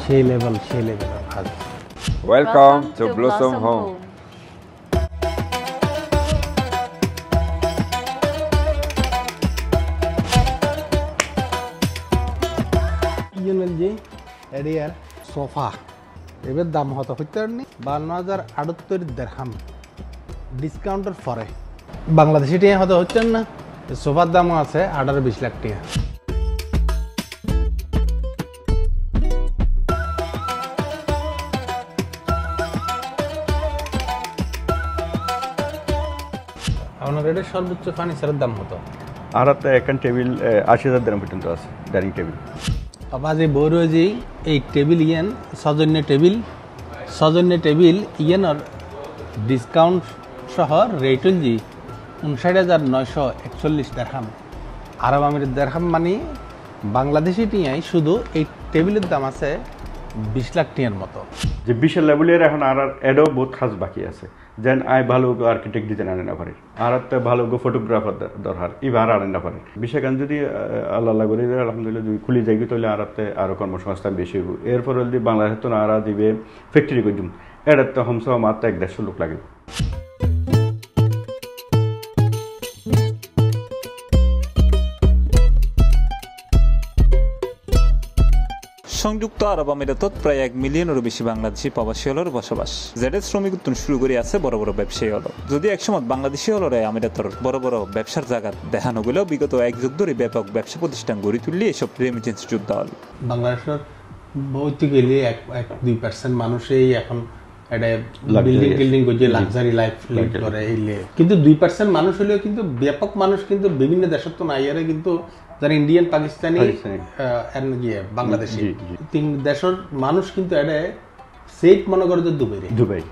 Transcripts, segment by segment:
সেই লেভেল কাজ। Welcome to Blossom Home. ইউএনএলজি এরিয়ার সোফা এবার দাম হতো হইতে পারেনি 52,078 দিরহাম ডিসকাউন্টের পরে বাংলাদেশি টিয়া হতে হচ্ছে না। সোফার দামও আছে 18-20 লাখ টাকা। আপনার এটা সর্বোচ্চ ফার্নিচারের দাম হতো আর একটা একখান টেবিল 80,000 দিরহাম পর্যন্ত আছে, ডাইনিং টেবিল। আবাজে বড়জি এই টেবিল ইয়ান সজন্য টেবিল ইয়ানোর ডিসকাউন্ট সহ রেটল জি 59,941 দিরহাম। আরব আমিরের দিরহাম মানে বাংলাদেশি টিয়াই শুধু এই টেবিলের দাম আছে 20 লাখ টিয়ার মতো। যে বিশাল লেভেলের এখন আর এডও বহুত খাস বাকি আছে, যেন আয় ভালো আর্কিটেক্ট ডিজাইন আনে না পারে, আর একটা ভালো ফটোগ্রাফার দরকার এবার আনে না পারে। বিশেষজ্ঞ যদি আল্লাহ করে আলহামদুলিল্লাহ যদি খুলে যাই তাহলে আরও কর্মসংস্থান বেশি হইব। এরপর যদি বাংলাদেশের তো আর দিবে ফ্যাক্টরি করছুম এটার তো হমসহ মাত্র 150 লোক লাগে। সংযুক্ত আরব আমিরাতত প্রায় 1 মিলিয়নেরও বেশি বাংলাদেশি প্রবাসী হলের বসবাস। জেডের শ্রমিক উত্তোলন শুরু করে আছে বড় বড় ব্যবসায়ী হলো। যদি একসময় বাংলাদেশি হলরে আমিরাতর বড় বড় ব্যবসার জায়গা দেখানো গেলেও বিগত 1 যুগ ধরে ব্যাপক ব্যবসা প্রতিষ্ঠান গড়ে তুললে এসব রেমিটেন্স যোদ্ধা হল। বাংলাদেশের বইতে গেলে 1-2% মানুষই এখন একটা বিল্ডিং করছে, লাক্সারি লাইফ লিড করে এলে, কিন্তু 2% মানুষ হলেও কিন্তু ব্যাপক মানুষ কিন্তু বিভিন্ন দেশের তো নাই, কিন্তু যারা ইন্ডিয়ান পাকিস্তানি বাংলাদেশি 3 দেশের মানুষ কিন্তু এটা সেফ মনে করে যে দুবাই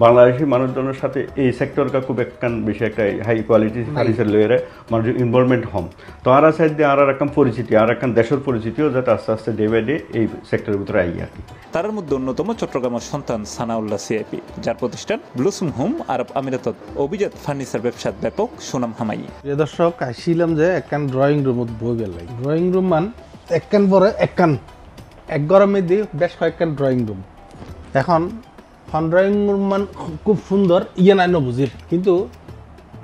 বাংলাদেশি মানুষজনের সাথে এই সেক্টরটা খুব একখান বেশি একটা হাই কোয়ালিটি ফার্নিচার লইরে মানুষের ইনভলভমেন্ট হম। তো আর সাইড দিয়ে আর একখান পরিচিতি আর একখান দেশের পরিচিতিও যাতে আস্তে আস্তে ডে বাই ডে এই সেক্টরের ভিতরে আই আর কি। তার মধ্যে অন্যতম চট্টগ্রামের সন্তান সানাউল্লাহ সিআইপি, যার প্রতিষ্ঠান ব্লসম হোম আরব আমিরাতত অভিজাত ফার্নিচার ব্যবসার ব্যাপক সুনাম হামাই। প্রিয় দর্শক, আসছিলাম যে একখান ড্রয়িং রুমত বই গেল। ড্রয়িং রুম মান একখান পরে এক গরমে দিয়ে বেশ কয়েকখান ড্রয়িং রুম। এখন ড্রয়িং রুম মান খুব সুন্দর ইয়ে নাই বুঝির, কিন্তু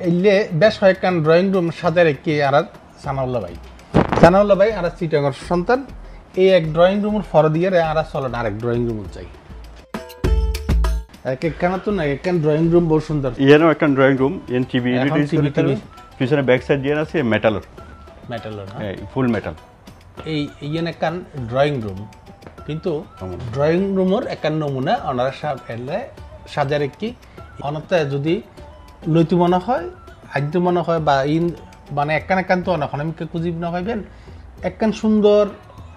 এলে বেশ কয়েকখান ড্রয়িং রুম সাথে রেখে আর সানাউল্লাহ ভাই আর চিটাগর সন্তান এই এক ড্রয়িং রুমের ফর দিয়ে আর চলেন আরেক ড্রয়িং রুম যাই। একখানা তো না একখান ড্রয়িং রুম বহু সুন্দর। ইয়ানো একখান ড্রয়িং রুম এন টিভি পিছনে ব্যাক সাইড দিয়ে আছে মেটালের ফুল মেটাল। এই ইয়ান একখান ড্রয়িং রুম, কিন্তু ড্রয়িং রুমের একখান নমুনা ওনারা সাজা রেখি অনতে যদি লইতে মনে হয় আদ্য মনে হয় বা মানে একখান তো অনেক আমি খুঁজি না পাইবেন একখান সুন্দর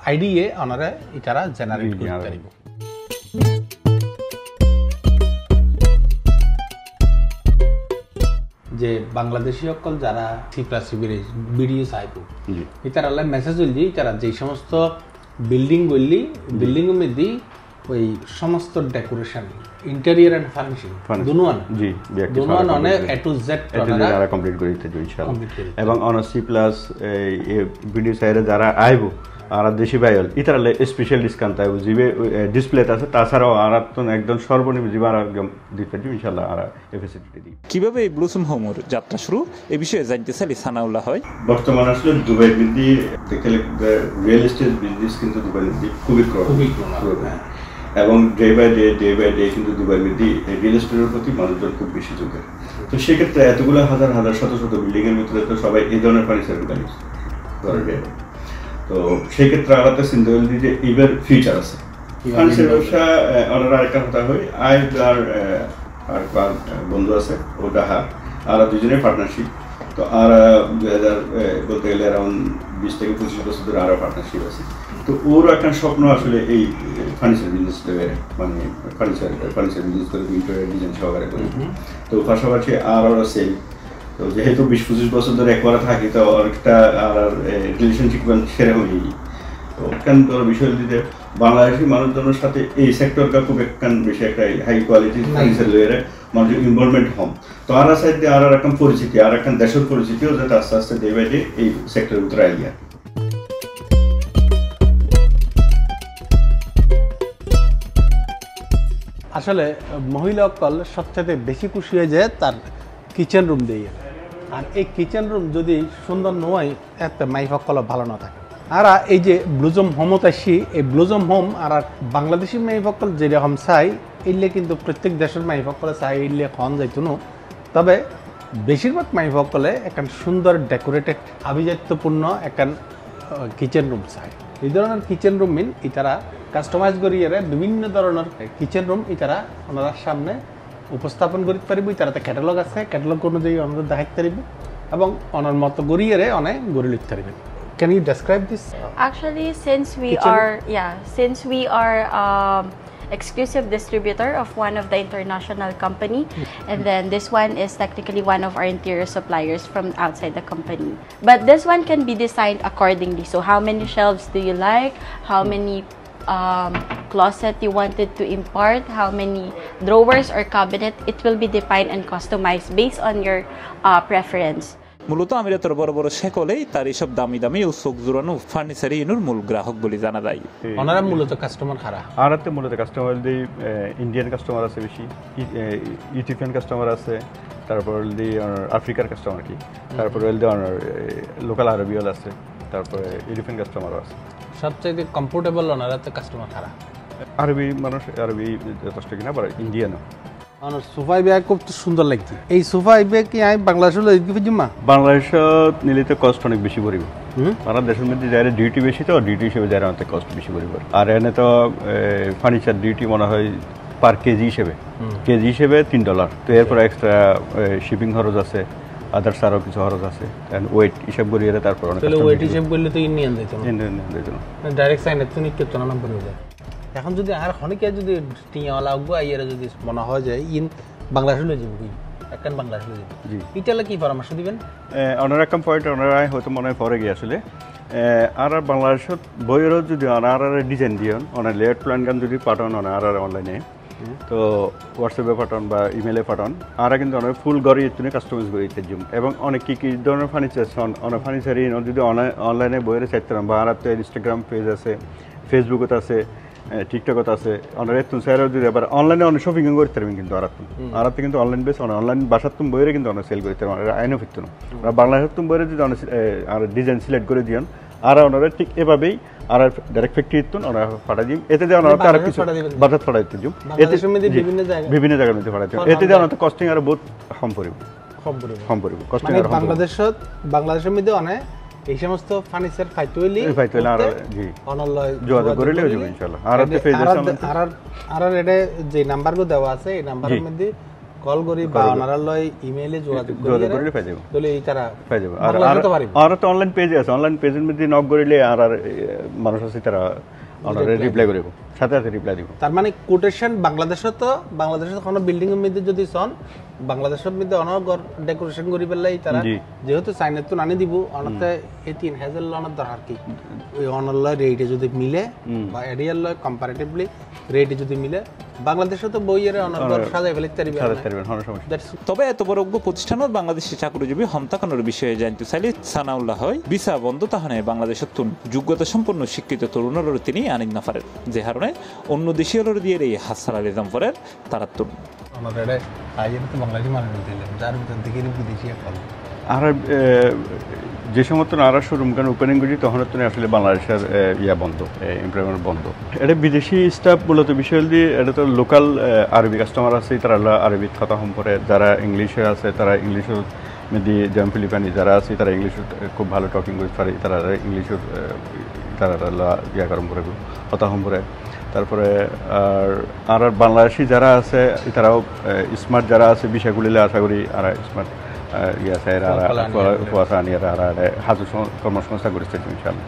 আইডিয়ে ওনারা এটারা জেনারেট করতে পারিব। যে বাংলাদেশি সকল যারা ভিডিও চাইব এটার মেসেজ হল যে তারা যে সমস্ত বিল্ডিং এর মধ্যে ওই সমস্ত ডেকোরেশন ইন্টেরিয়র এন্ড ফার্নিশিং দুনোয়ান অনেক এ টু জেড যারা কমপ্লিট করে দিতে ইনশাআল্লাহ। এবং অনসি প্লাস এই ভিডিও সাইডে যারা আইব আর দেশি বাইল ইতারালে স্পেশাল ডিসকাউন্ট আইব জিবে ডিসপ্লে আছে, তাছাড়াও আর একদম সর্বনিম্ন জিবার একদম দিতে ইনশাআল্লাহ আর ফ্যাসিলিটি দিই। কিভাবে এই ব্লসম হোমের যাত্রা শুরু এই বিষয়ে জানতে চাইলে সানাউল্লাহ হয় বর্তমানে আসলে দুবাই বৃদ্ধি দেখতে রিয়েল এস্টেট বিজনেস কিন্তু দুবাই বৃদ্ধি খুবই এবং ডে বাই ডে কিন্তু দুবাই বৃদ্ধি রিয়েল এস্টেটের প্রতি মানুষজন খুব বেশি ঝুঁকে। তো সেক্ষেত্রে এতগুলো হাজার শত বিল্ডিং এর ভিতরে তো সবাই এই ধরনের ফার্নিচার করে। তো সেক্ষেত্রে আলাদা চিন্তা করলি যে এবার ফিউচার আছে ফার্নিচার ব্যবসা। ওনারা আরেকটা কথা হয় আয় আর বন্ধু আছে ওটা আর দুজনের পার্টনারশিপ। তো আর 2000 বলতে গেলে অ্যারাউন্ড 20 থেকে 25 বছর ধরে আরও পার্টনারশিপ আছে। তো ওর একটা স্বপ্ন আসলে এই ফার্নিচার বিজনেস মানে ফার্নিচার বিজনেস করে ইন্টেরিয়র ডিজাইন সহকারে করে। তো পাশাপাশি আর সেল, তো যেহেতু 20-25 বছর ধরে একবার থাকি তো অনেকটা আর রিলেশনশিপ সেরকমই। তো ওখান ধরো বিষয় দিতে বাংলাদেশি মানুষজনের সাথে এই সেক্টরটা খুব একখান বেশি একটা হাই কোয়ালিটি ফার্নিচার লইরে মানুষের ইনভলভমেন্ট হম। তো আর সাইড দিয়ে আর একখান পরিচিতি আর একখান দেশের পরিচিতিও যাতে আস্তে আস্তে ডে বাই ডে এই সেক্টরের ভিতরে আইয়া। আসলে মহিলা অকল সবচেয়ে বেশি খুশি হয়ে যায় তার কিচেন রুম দিয়ে, আর এই কিচেন রুম যদি সুন্দর নয় এতে মাইফ অকল ভালো না থাকে। আর এই যে ব্লুজম হোমত আসি, এই ব্লুজম হোম আর বাংলাদেশি মাইফ অকল যেরকম চাই এলে কিন্তু প্রত্যেক দেশের মাইফ অকলে চাই এলে খন যাইতো না, তবে বেশিরভাগ মাইফ অকলে এখন সুন্দর ডেকোরেটেড আভিজাত্যপূর্ণ এখন কিচেন রুম চাই। এই ধরনের কিচেন রুম মিন ইতারা কাস্টমাইজ করিয়ে বিভিন্ন ধরনের কিচেন রুম ইতারা ওনার সামনে উপস্থাপন করতে পারিব। ইতারাতে ক্যাটালগ আছে, ক্যাটালগ অনুযায়ী ওনারা দেখাতে পারিব এবং ওনার মতো গড়িয়ে অনেক গড়ে লিখতে পারবেন। Can you describe this? Actually, since we are exclusive distributor of one of the international company, and then this one is technically one of our interior suppliers from outside the company. But this one can be designed accordingly. So how many shelves do you like? How many closet you wanted to impart? How many drawers or cabinet? It will be defined and customized based on your preference. মূলত আমিরাতের বড় বড় শেকলেই তার এইসব দামি দামি ও চোখ জোড়ানো furniture ইনুর মূল গ্রাহক বলে জানা যায়। ওনারা মূলত কাস্টমার খারাপ, আর মূলত কাস্টমার ইন্ডিয়ান কাস্টমার আছে বেশি, ইথিওপিয়ান কাস্টমার আছে, তারপর আফ্রিকার কাস্টমার কি, তারপরে লোকাল আরবিয়াল আছে, তারপরে ইউরোপিয়ান কাস্টমারও আছে। সবচেয়ে কমফোর্টেবল ওনারা তো কাস্টমার খারাপ। আরবি মানুষ আরবি যথেষ্ট কিনা, আবার ইন্ডিয়ানও। আমার সোফাই ব্যাগ খুব সুন্দর লাগছে। এই সোফাই ব্যাগ কি আমি বাংলাদেশে লই দিতে পারছি? বাংলাদেশত নিলে তো কস্ট অনেক বেশি পড়বে। আমার দেশের মধ্যে যারা ডিউটি বেশি, তো ডিউটি হিসেবে যারা অনেক কস্ট বেশি পড়বে। আর এনে তো ফার্নিচার ডিউটি মনে হয় পার কেজি হিসেবে $3। তো এরপর এক্সট্রা শিপিং খরচ আছে, আদার্স আরও কিছু খরচ আছে, ওয়েট হিসাব করিয়ে তারপর অনেক ওয়েট হিসাব করলে তো ইন্ডিয়ান দিত না, ইন্ডিয়ান দিত না, ডাইরেক্ট সাইন তো নিকে তো নাম্বার হয়ে যায়। এখন যদি আর হনিকে যদি টিয়াওয়ালা গো আইয়ারে যদি মনে হয় যে ইন বাংলাদেশে লই যাবো, একখান বাংলাদেশে লই যাবো, জি ইটালে কি পরামর্শ দিবেন? ওনারা একদম পয়েন্ট ওনারা হয়তো মনে হয় পরে গিয়ে আসলে আর বাংলাদেশত বইয়েরও যদি আর ডিজাইন দিয়ে ওনার লেআউট প্ল্যান গান যদি পাঠান আর অনলাইনে, তো হোয়াটসঅ্যাপে পাঠান বা ইমেলে পাঠান, আর কিন্তু অনেক ফুল গড়ি তুমি কাস্টমাইজ করে দিতে যাম। এবং অনেক কী ধরনের ফার্নিচার অনেক ফার্নিচারই যদি অনলাইনে বইয়ের চাইতে বা আর তো ইনস্টাগ্রাম পেজ আছে, ফেসবুকত আছে, টিকটকত আছে, অনেক স্যারও যদি আবার অনলাইনে অনেক শপিং করতে পারবেন। কিন্তু আর কিন্তু অনলাইন বেস অনলাইন বাসার তুমি বইয়ের কিন্তু অনেক সেল করতে পারবেন, আইনও ফিরত না। বাংলাদেশের তুমি বইয়ের যদি অনেক আর ডিজাইন সিলেক্ট করে দিন, আর ওনারা ঠিক এভাবেই আর ডাইরেক্ট ফ্যাক্টরি দিন, ওনারা পাঠা দিন। এতে দিয়ে ওনারা আরো কিছু বাজার পাঠা দিতে যাম, বিভিন্ন জায়গার মধ্যে পাঠা দিন। এতে দিয়ে ওনার কস্টিং আরো বহুত কম পড়বে। কস্টিং আর বাংলাদেশের মধ্যে অনেক এই সমস্ত ফার্নিচার ফাইতে হইলি আর জি অনলাইন যোগাযোগ করিলে হয়ে যাবে ইনশাআল্লাহ। আর পেজ আছে, আর এটা যে নাম্বারগুলো দেওয়া আছে এই নাম্বারের মধ্যে কল করি বা ওনারা লয় ইমেইলে যোগাযোগ করিলে পেয়ে যাবে, তাহলে এই তারা পেয়ে যাবে। আর তো অনলাইন পেজ আছে, অনলাইন পেজের মধ্যে নক করিলে আর মানুষ আছে তারা ওনারা রিপ্লাই করিব, সাথে সাথে রিপ্লাই দিব। তার মানে কোটেশন বাংলাদেশে কোনো বিল্ডিং এর মধ্যে যদি সন বাংলাদেশের মধ্যে অনেক ডেকোরেশন করি পেলাই তারা যেহেতু চাইনার তো আনি দিব, অনাতে 3000 লনের দরকার কি ওই অনলাইন রেটে যদি মিলে বা এরিয়াল লয় কম্পারেটিভলি রেটে যদি মিলে বাংলাদেশে তো বইয়ের অনলাইন সাজাই ফেলতে পারবে। তবে এত বড় প্রতিষ্ঠানত বাংলাদেশি চাকরিজীবী হমতাকানোর বিষয়ে জানতে চাইলে সানাউল্লাহ হয় ভিসা বন্ধ তাহলে বাংলাদেশের যোগ্যতা সম্পন্ন শিক্ষিত তরুণের তিনি আনিন না পারেন, যে কারণে অন্য দেশীয় দিয়ে এই হাসার আলী জামফরের তারা তরুণ আর যে সমস্ত নারা শোরুম কেন ওপেনিং করি তখন তো আসলে বাংলাদেশের ইয়া বন্ধ, এমপ্লয়মেন্ট বন্ধ। এটা বিদেশি স্টাফ মূলত বিষয় দিয়ে এটা তো লোকাল আরবি কাস্টমার আছে, তারা আরবি কথা সম্পর্কে, যারা ইংলিশে আছে তারা ইংলিশের মধ্যে যেমন ফিলিপাইনি যারা আছে তারা ইংলিশ খুব ভালো টকিং করতে পারে, তারা ইংলিশের তারা ইয়া গরম করে কথা সম্পর্কে। তারপরে আর বাংলাদেশি যারা আছে তারাও স্মার্ট যারা আছে বিষয়গুলিলে আশা করি আর স্মার্ট ইয়ে আছে কুয়াশা আনি আর হাজু কর্মসংস্থা করেছে ইনশাআল্লাহ।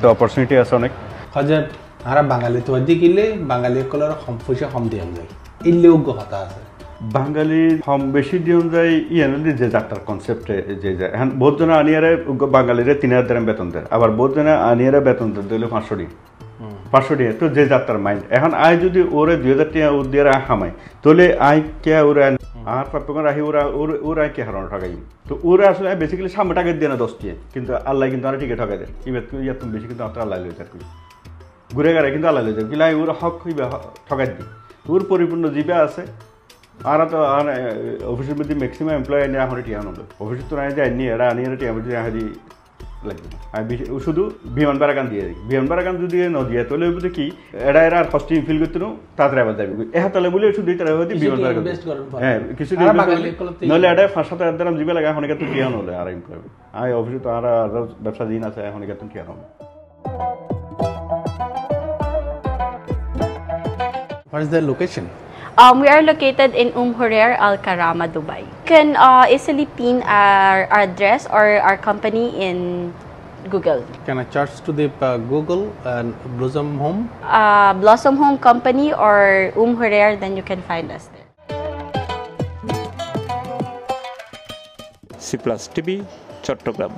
তো অপরচুনিটি আছে অনেক। হজর আর বাঙালি তো দিলে বাঙালি কলার কম পয়সা কম দিয়ে যায় ইল্লেও কথা আছে, বাঙালি কম বেশি দিয়ে যায় ইয়ানলি যে যাত্রার কনসেপ্টে যে যায়। এখন বহুত জনে আনিয়ারে বাঙালিরে 3000 টাকা বেতন দেয়, আবার বহুত জনে আনিয়ারে বেতন দিলে 500 টাকা। তো যে যাত্রার মাইন্ড এখন আয় যদি ওরে 2000 টাকা ও দিয়ে হামাই তাহলে আয় কে ওরা আর প্রাপ্য রাখি ওরা কে হারানো ঠকাই। তো ওরা আসলে বেসিক্যালি সামনে টাকা দিয়ে না 10 টাকা, কিন্তু আল্লাহ কিন্তু আর টিকে ঠকাই দেয়। ইয়ার তুমি বেশি কিন্তু আপনার আল্লাহ লই যার ঘুরে গেলে কিন্তু আল্লাহ লই যাবে, কিন্তু ওরা হক হইবে ঠকাই দিই। তোর পরিপূর্ণ জীবে আছে আর তো আর অফিসের মধ্যে ম্যাক্সিমাম এমপ্লয়ি নিয়ে এখন টিয়া নবে অফিসে তো নাই যায়নি এরা আনি টিয়া মধ্যে হারি লাগবে আর শুধু বিমান বারাকান দিয়ে দিই বিমান বারাকান যদি ন দিয়ে তাহলে বুঝতে কি এরা আর ফার্স্ট ফিল করতে নো তাড়াতাড়ি আবার যাবে এহা তাহলে বলে শুধু তারা হয়তো বিমান বারাকান হ্যাঁ কিছু নলে এটা 5-7 দাম জিবে লাগে এখন এত টিয়া নলে আর এমপ্লয়ি আই অফিসে তো আর ব্যবসা দিন আছে এখন এত টিয়া নবে What is the location? We are located in Hurair, Al Karama, Dubai. You can easily pin our address or our company in Google. Can I search to the Google and Blossom Home? Blossom Home Company or Hurair, then you can find us there. C+ TV, Chittagong.